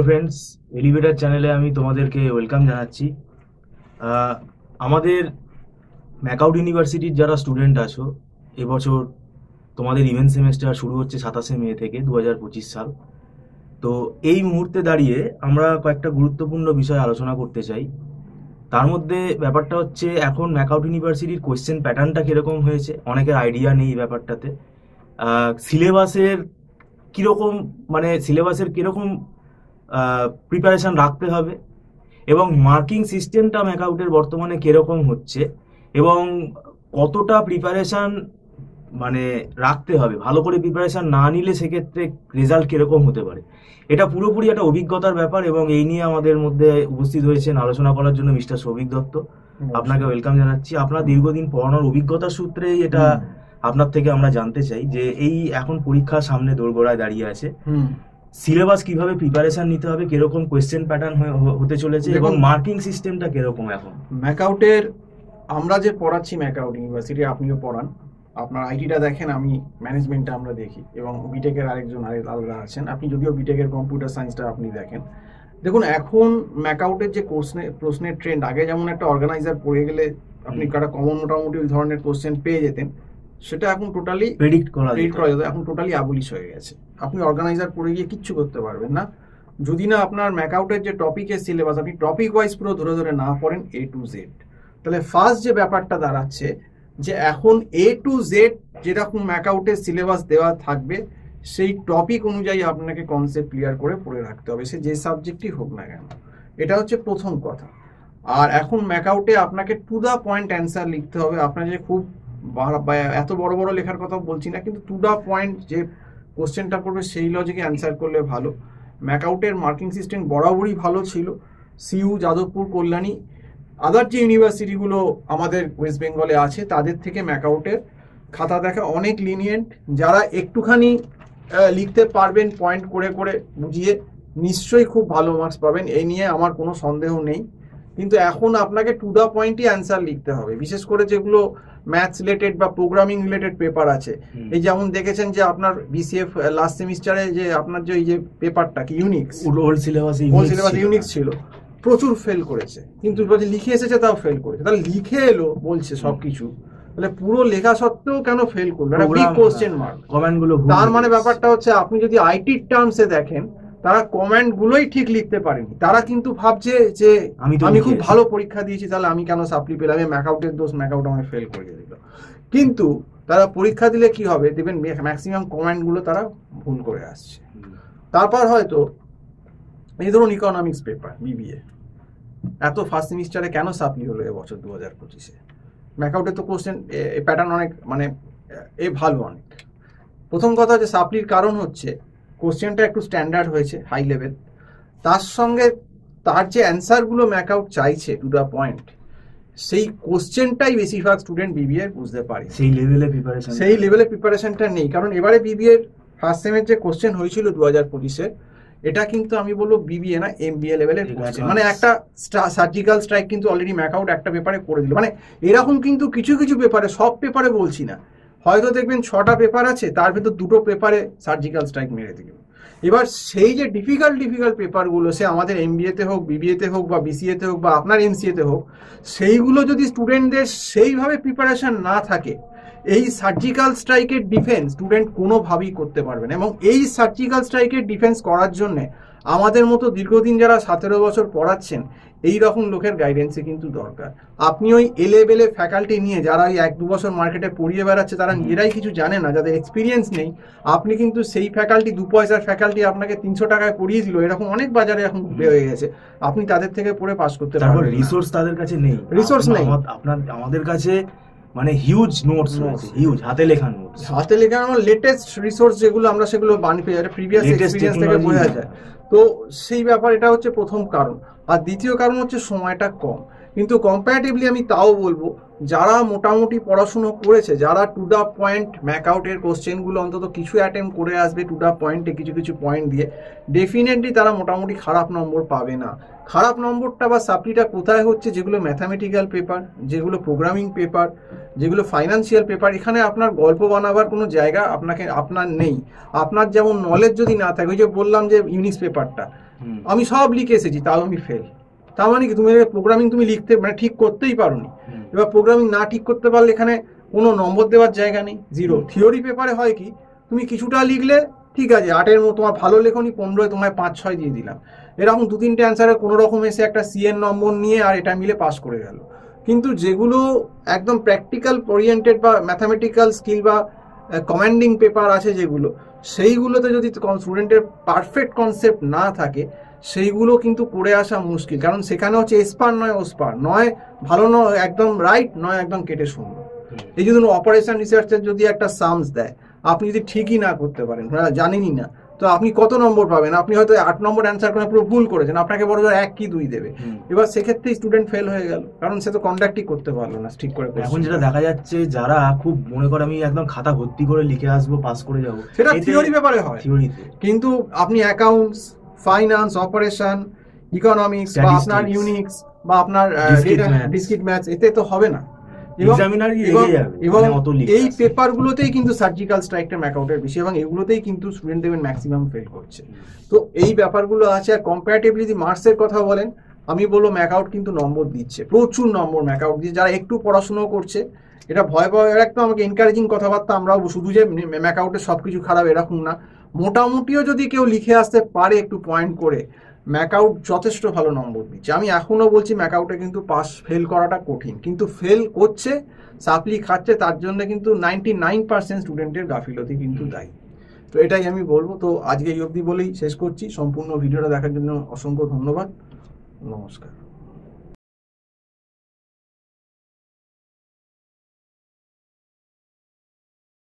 Friends, elevator চ্যানেলে আমি তোমাদেরকে ওয়েলকাম জানাচ্ছি। আমাদের ম্যাকআউট ইউনিভার্সিটির যারা স্টুডেন্ট আছো, এবছর তোমাদের ইভেন্ট সেমেস্টার শুরু হচ্ছে 27শে মে থেকে 2025 সাল। তো এই মুহূর্তে দাঁড়িয়ে আমরা কয়েকটা গুরুত্বপূর্ণ বিষয় আলোচনা করতে চাই। তার মধ্যে ব্যাপারটা হচ্ছে, এখন ম্যাকআউট ইউনিভার্সিটির কোয়েশ্চেন প্যাটার্নটা কীরকম হয়েছে, অনেকের আইডিয়া নেই এই ব্যাপারটাতে। সিলেবাসের কীরকম প্রিপারেশন রাখতে হবে, এবং মার্কিং সিস্টেমটা ম্যাকআউটের বর্তমানে কিরকম হচ্ছে, এবং কতটা প্রিপারেশন রাখতে হবে। ভালো করে প্রিপারেশন না নিলে সেক্ষেত্রে রেজাল্ট কিরকম হতে পারে, এটা পুরোপুরি একটা অভিজ্ঞতার ব্যাপার। এবং এই নিয়ে আমাদের মধ্যে উপস্থিত হয়েছেন আলোচনা করার জন্য মিস্টার সৌভিক দত্ত। আপনাকে ওয়েলকাম জানাচ্ছি। আপনার দীর্ঘদিন পড়ানোর অভিজ্ঞতার সূত্রেই এটা আপনার থেকে আমরা জানতে চাই যে এই এখন পরীক্ষার সামনে দোরগোড়ায় দাঁড়িয়ে আছে, সিলেবাস কিভাবে প্রিপারেশন নিতে হবে, কিরকম কোয়েশ্চেন প্যাটার্ন হতে চলেছে, এবং মার্কিং সিস্টেমটা কিরকম এখন ম্যাকআউটের। আমরা যে পড়াচ্ছি ম্যাকআউট ইউনিভার্সিটি, আপনিও পড়ান, আপনার আইটিটা দেখেন, আমি ম্যানেজমেন্টটা আমরা দেখি, এবং বিটেকের আরেকজন আলাদা আছেন, আপনি যদিও বিটেকের কম্পিউটার সায়েন্সটা আপনি দেখেন। দেখুন, এখন ম্যাকআউটের যে প্রশ্নের ট্রেন্ড, আগে যেমন একটা অর্গানাইজার পড়ে গেলে আপনি একটা কমন মোটামুটি ওই ধরনের কোশ্চেন পেয়ে যেতেন, সেটা এখন টোটালি প্রেডিক্ট করা যেত, এখন টোটালি অ্যাবলিশ হয়ে গেছে। আপনি অর্গানাইজার পড়ে গিয়ে কিচ্ছু করতে পারবেন না যদি না আপনার ম্যাকআউটের যে টপিকের সিলেবাস আপনি টপিক ওয়াইজ পুরো ধরে ধরে না পড়েন A to Z। তাহলে ফার্স্ট যে ব্যাপারটা দাঁড়াচ্ছে যে এখন A to Z যেরকম ম্যাকআউটের সিলেবাস দেওয়া থাকবে, সেই টপিক অনুযায়ী আপনাকে কনসেপ্ট ক্লিয়ার করে পড়ে রাখতে হবে, সে যে সাবজেক্টই হোক না কেন। এটা হচ্ছে প্রথম কথা। আর এখন ম্যাকআউটে আপনাকে টু দ্য পয়েন্ট অ্যান্সার লিখতে হবে। আপনার যে খুব এত বড় বড় লেখার কথা বলছি না, কিন্তু টু দ্য পয়েন্ট যে কোশ্চেনটা করবে সেই লজিকে অ্যান্সার করলে ভালো। ম্যাকআউটের মার্কিং সিস্টেম বরাবরই ভালো ছিল। সিইউ, যাদবপুর, কল্যাণী, আদার যে ইউনিভার্সিটিগুলো আমাদের ওয়েস্ট বেঙ্গলে আছে, তাদের থেকে ম্যাকআউটের খাতা দেখা অনেক লিনিয়েন্ট। যারা একটুখানি লিখতে পারবেন পয়েন্ট করে করে বুঝিয়ে, নিশ্চয়ই খুব ভালো মার্কস পাবেন, এই নিয়ে আমার কোনো সন্দেহ নেই। কিন্তু এখন আপনাকে টু দ্য পয়েন্টই অ্যান্সার লিখতে হবে, বিশেষ করে যেগুলো ম্যাথস রিলেটেড বা প্রোগ্রামিং রিলেটেড পেপার আছে। এই যেমন দেখেছেন যে আপনার বিসিএফ লাস্ট সেমিস্টারে যে আপনার যে এই যে পেপারটা কি ইউনিক্স, ওল্ড সিলেবাস ইউনিক্স ছিল, প্রচুর ফেল করেছে, কিন্তু লিখে এসেছে তাও ফেল করেছে। তাহলে লিখে এলো বলছে সবকিছু, তাহলে পুরো লেখা সত্ত্বেও কেন ফেল করবে, একটা বিগ কোশ্চেন মার্ক। তার মানে ব্যাপারটা হচ্ছে, আপনি যদি আইটির টার্মসে দেখেন, তারা কমেন্ট গুলোই ঠিক লিখতে পারেনি। তারা কিন্তু ভাবছে যে আমি খুব ভালো পরীক্ষা দিয়েছি, তাহলে আমি কেন সাপ্লি পেলাম, ম্যাকআউটের দোষ, ম্যাকআউট আমায় ফেল করে দিল। কিন্তু তারা পরীক্ষা দিলে কি হবে দেখবেন, ম্যাক্সিমাম কমেন্ট গুলো তারা ভুল করে আসছে। তারপর হয়তো এই ধরুন ইকোনমিক্স পেপার বিবিএ, এত ফার্স্ট সেমিস্টারে কেন সাপ্লি হলো এবছর 2025-এ? ম্যাকআউটে তো কোশ্চেন প্যাটার্ন অনেক ভালো অনেক। প্রথম কথা যে সাপ্লির কারণ হচ্ছে কোশ্চেনটা একটু স্ট্যান্ডার্ড হয়েছে, হাই লেভেল। তার সঙ্গে তার যে অ্যান্সারগুলো ম্যাকআউট চাইছে টু দ্য পয়েন্ট, সেই কোশ্চেনটাই বেশিরভাগ স্টুডেন্ট বিবিএ বুঝতে পারে, সেই লেভেলে প্রিপারেশনটা নেই। কারণ এবারে বিবিএ ফার্স্ট সেমের যে কোশ্চেন হয়েছিল 2025-এ, এটা কিন্তু আমি বলবো বিবিএ না, এমবিএ লেভেলের কোশ্চেন। একটা সার্জিক্যাল স্ট্রাইক কিন্তু অলরেডি ম্যাকআউট একটা পেপারে করে দিল। এরকম কিন্তু কিছু কিছু পেপারে, সব পেপারে বলছি না, হয়তো দেখবেন 6টা পেপার আছে, তার ভেতর 2টো পেপারে সার্জিক্যাল স্ট্রাইক মেরে দিল। এবার সেই যে ডিফিকাল্ট পেপারগুলো, সে আমাদের এমবিএতে হোক, বিবিএতে হোক, বা বিসিএতে হোক, বা আপনার এমসিএতে হোক, সেইগুলো যদি স্টুডেন্টদের সেইভাবে প্রিপারেশন না থাকে, এই সার্জিক্যাল স্ট্রাইকের ডিফেন্স স্টুডেন্ট কোনোভাবেই করতে পারবে না। এবং এই সার্জিক্যাল স্ট্রাইকের ডিফেন্স করার জন্যে আমাদের মতো দীর্ঘদিন যারা 17 বছর পড়াচ্ছেন, এই রকম লোকের গাইডেন্সে কিন্তু দরকার। আপনি ওই এলেবেলে ফ্যাকাল্টি নিয়ে যারা ওই 1-2 বছর মার্কেটে পড়িয়ে বেড়াচ্ছে, তারা নিজেরাই কিছু জানে না, যাদের এক্সপিরিয়েন্স নেই, আপনি কিন্তু সেই ফ্যাকাল্টি 2 পয়সার ফ্যাকাল্টি আপনাকে 300 টাকায় পড়িয়ে দিল, এরকম অনেক বাজারে এখন হয়ে গেছে, আপনি তাদের থেকে পড়ে পাস করতে পারবেন। রিসোর্স তাদের কাছে নেই, আমাদের কাছে হিউজ নোটস রয়েছে, হিউজ হাতে লেখা নোটস, আমার লেটেস্ট রিসোর্স যেগুলো আমরা, সেগুলো পেয়ে যাই, প্রিভিয়াস এক্সপেরিয়েন্স থেকে বোঝা যায়। তো সেই ব্যাপার, এটা হচ্ছে প্রথম কারণ। আর দ্বিতীয় কারণ হচ্ছে সময়টা কম। কিন্তু কম্পারেটিভলি আমি তাও বলবো, যারা মোটামুটি পড়াশুনো করেছে, যারা টু দ্য পয়েন্ট ম্যাকআউটের কোশ্চেনগুলো অন্তত কিছু অ্যাটেম্প করে আসবে টু দ্য পয়েন্টে, কিছু কিছু পয়েন্ট দিয়ে, ডেফিনেটলি তারা মোটামুটি খারাপ নম্বর পাবে না। খারাপ নম্বরটা বা সাপ্লিটা কোথায় হচ্ছে, যেগুলো ম্যাথামেটিক্যাল পেপার, যেগুলো প্রোগ্রামিং পেপার, যেগুলো ফাইন্যান্সিয়াল পেপার, এখানে আপনার গল্প বানাবার কোনো জায়গা আপনার নেই। আপনার যেমন নলেজ যদি না থাকে, ওই যে বললাম যে ইউনিক্স পেপারটা, হুম। আমি সব লিখে এসেছি, তাও আমি ফেল। তার মানে কি তুমি প্রোগ্রামিং তুমি লিখতে মানে ঠিক করতেই পারোনি। হুম। এবার প্রোগ্রামিং না ঠিক করতে পারলে এখানে কোনো নম্বর দেওয়ার জায়গা নেই, জিরো। হুম। থিওরি পেপারে হয় কি, তুমি কিছুটা লিখলে ঠিক আছে, 8-এর মতো তোমার ভালো লেখনি, 15-এ তোমায় 5-6 দিয়ে দিলাম। এরকম 2-3টে অ্যান্সারে কোনো রকম এসে একটা সিএন নম্বর নিয়ে আর এটা মিলে পাস করে গেল। কিন্তু যেগুলো একদম প্র্যাকটিক্যাল ওরিয়েন্টেড বা ম্যাথামেটিক্যাল স্কিল বা কমান্ডিং পেপার আছে যেগুলো, সেইগুলোতে যদি স্টুডেন্টের পারফেক্ট কনসেপ্ট না থাকে, সেইগুলো কিন্তু করে আসা মুশকিল। কারণ সেখানে হচ্ছে এসপার নয় ওসপার, নয় ভালো নয় একদম রাইট, নয় একদম কেটে শূন্য। এই যদি অপারেশন রিসার্চের যদি একটা সামস দেয়, আপনি যদি ঠিকই না করতে পারেন, জানেনই না, তো আপনি কত নম্বর পাবেন? আপনি হয়তো 8 নম্বর অ্যান্সার করে পুরো ভুল করেছেন, আপনাকে বড় জোর 1 কি 2 দেবে। এবার সেক্ষেত্রে স্টুডেন্ট ফেল হয়ে গেল, কারণ সে তো কন্ডাক্টই করতে পারলো না ঠিক করে। এখন যেটা দেখা যাচ্ছে, যারা খুব মনে করে আমি একদম খাতা ভর্তি করে লিখে আসবো, পাস করে যাবো, সেটা থিওরি ব্যাপারে হয়, থিওরিতে। কিন্তু আপনি অ্যাকাউন্টস, ফাইন্যান্স, অপারেশন, ইকোনমিক্স বা আপনার ইউনিক্স বা আপনার ডিসক্রিট ম্যাথস, এতে তো হবে না। এবং এই পেপারগুলোতেই কিন্তু সার্জিক্যাল স্ট্রাইকটা ম্যাকআউটের বেশি, এবং এগুলোতেই কিন্তু স্টুডেন্ট দেখবেন ম্যাক্সিমাম ফেল করছে। তো এই ব্যাপারগুলো আছে। আর কম্পারেটিভলি যদি মার্কসের কথা বলেন, আমি বলবো ম্যাকআউট কিন্তু নম্বর দিচ্ছে, প্রচুর নম্বর ম্যাকআউট দিচ্ছে। যারা একটু পড়াশুনো করছে, এটা ভয় ভয় একদম আমাকে এনকারেজিং কথাবার্তা, আমরাও শুধু যে ম্যাকআউটের সব কিছু খারাপ এরকম না, মোটামুটিও যদি কেউ লিখে আসতে পারে একটু পয়েন্ট করে, ম্যাকআউট যথেষ্ট ভালো নম্বর দিচ্ছে। আমি এখনো বলছি ম্যাকআউটে কিন্তু পাস ফেল করাটা কঠিন, কিন্তু ফেল করছে, সাপ্লি খাচ্ছে, তার জন্য কিন্তু 99% স্টুডেন্টের গাফিলতি কিন্তু দায়ী। তো এটাই আমি বলবো। তো আজকে এই অবধি বলেই শেষ করছি। সম্পূর্ণ ভিডিওটা দেখার জন্য অসংখ্য ধন্যবাদ। নমস্কার।